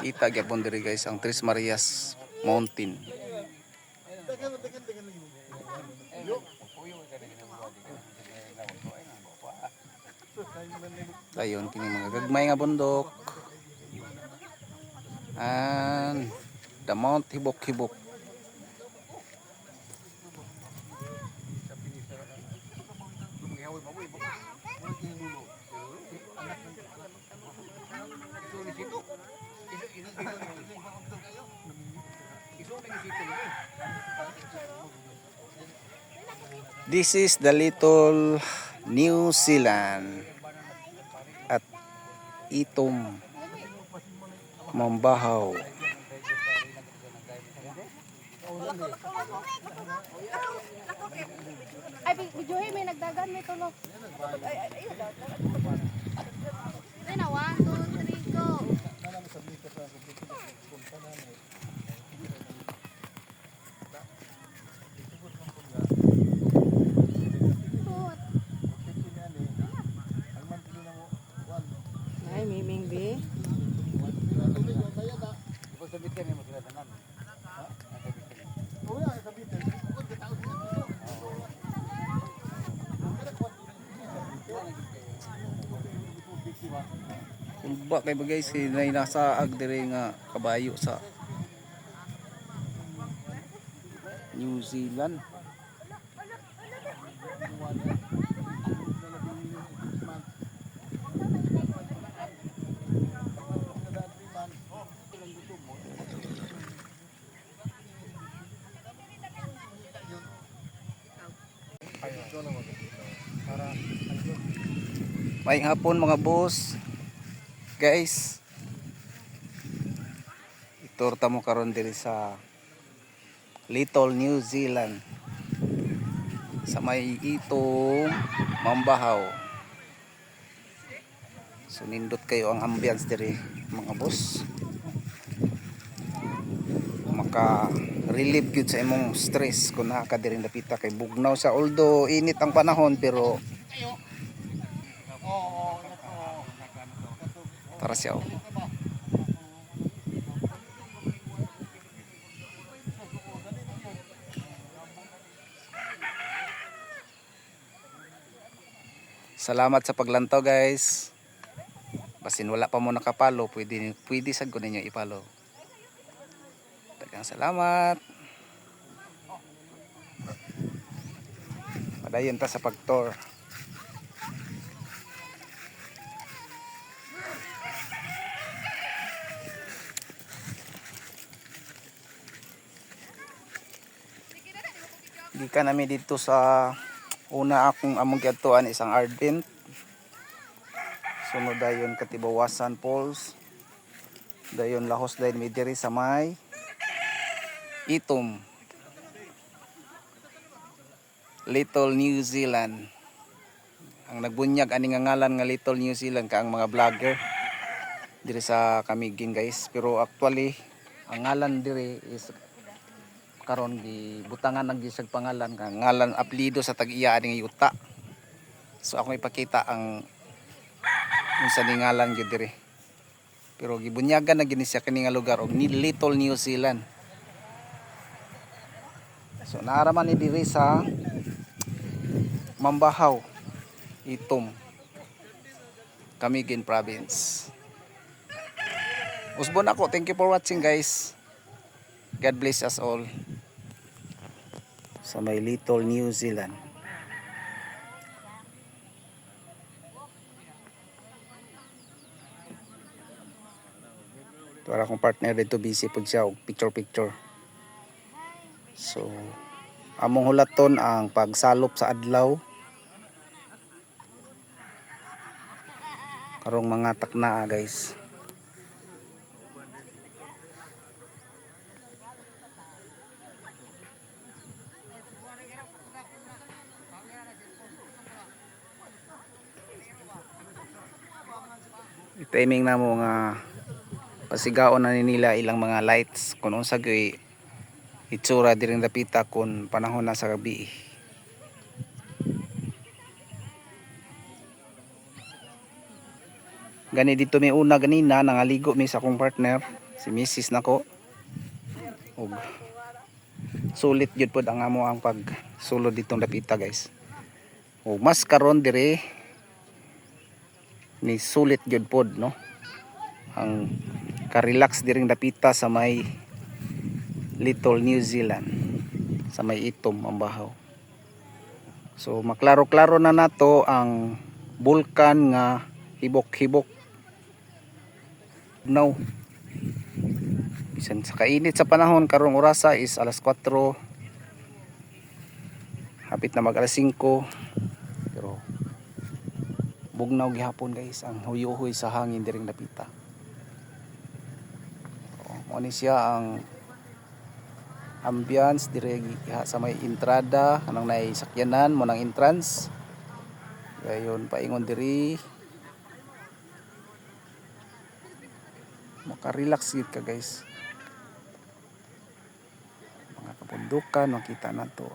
Kita gyapon diri guys ang Tres Marias Mountain. Dayon kini mga gagmay nga bundok. And the Mount Hibok-Hibok. This is the little New Zealand at Itom Mambahaw. Ay, videohin may nagdagan may tulog. Ay, na 1, 2, 3, go. Ay, miming bi. Kulba kay bagay si nasa ag dire nga kabayo sa New Zealand. May hapon mga boss. Guys, iturta mo karon diri sa Little New Zealand sa may Itom Mambahaw. So nindot kayo ang ambience diri mga boss. Maka relieve gyud sa imong stress kung naa ka diri dapita kay bugnaw sa, although init ang panahon pero tara siya. Salamat sa paglantaw guys. Basin wala pa mo nakapalo, pwede sad ko ninyo ipalo. Daghang salamat. Padayon ta sa pag-tour. Gikan nami dito sa una akong among giadtuan isang Ardent. Sunod dayon Katibawasan Falls. Dayon lahos dayon mi diri sa may Itom Little New Zealand. Ang nagbunyag ani nga ngalan nga Little New Zealand ka ang mga vlogger diri sa Camiguin guys, pero actually ang ngalan diri is karon gibutangan ang gisag pangalan ka ngalan apelyido sa tag-iya aning yuta. So ako ipakita ang unsa ni ngalan gyud diri. Pero gibunyagan na gini siya kini nga lugar og ni Little New Zealand. So naaraman ni diri sa Mambahaw, Itom, Camiguin Province. Usbon ako. Thank you for watching guys. God bless us all. Sa may Little New Zealand. Para akong partner dito busy pud siya og picture. So among hulaton ang pagsalop sa adlaw karong mga taknaa guys. Timing na mo nga pasigaon na nila ilang mga lights kung unsa gyud itsura diring dapita kung panahon na sa gabi. Gani dito may una ganina nangaligo mi sa akong partner si Mrs. nako. Og sulit jud pod ang amo ang pagsulod ditong dapita guys. Og mas karon dire ni sulit jud pod no. Ang ka-relax diring dapita sa may Little New Zealand, sa may Itom ang bahaw. So maklaro-klaro na nato ang bulkan nga hibok-hibok now. Bisan sa kainit sa panahon karong orasa is alas 4, hapit na mag alas 5, pero bugnaw gihapon guys ang huyuhoy sa hangin diring dapita. Mo ni siya ang ambience dire sa may entrada anang naay sakyanan mo nang entrance. Gayon paingon diri maka-relax gid ka guys. Mga kabundukan makita nato.